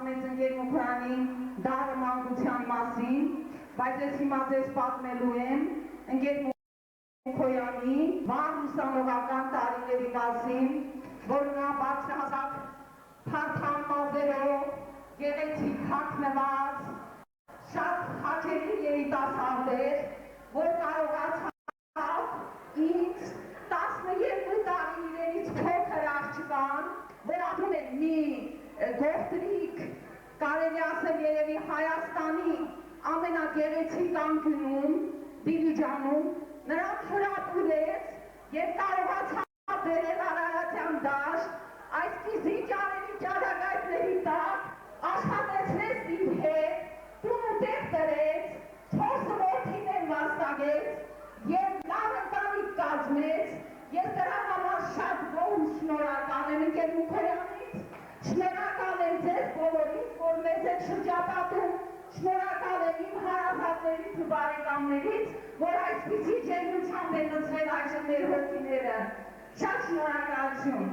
պատմեց ընկեր Մուքրանի դառը մանկության մասին, բայց ես հիմա ձեզ պատմելու եմ ընկեր Մուքոյանի վաղ ուսանողական տարիների մասին, որ նա բարձրահասակ փարթամ մազերով, գեղեցիկ հագնված, շատ հաճելի երիտասարդ էր, որ կարողացավ ինձ 12 տարի իրենից փոքր աղջկան, որ ապրում է մի գողտրիկ, կարելի ասել երևի Հայաստանի ամենագեղեցիկ անկյունում, Դիլիջանում, նրան հրապուրեց և կարողացավ բերել Արարատյան դաշտ, այսպիսի ճարելի ճարագայթների տակ աշխատեցրեց իր հետ, տուն ու տեղ տրեց, 4 որդիներ վաստակեց և լավ ընտանիք կազմեց, ես դրա համար շատ գոհ ու շնորհակալ եմ ընկեր Մուքոյանից, շնորհակալ եմ ձեզ բոլորից, որ մեզ եք շրջապատում, շնորհակալ եմ իմ հարազատներից ու բարեկամներից, որ այսպիսի ջերմությամբ են լցրել այժմ մեր հոգիները, շատ շնորհակալություն։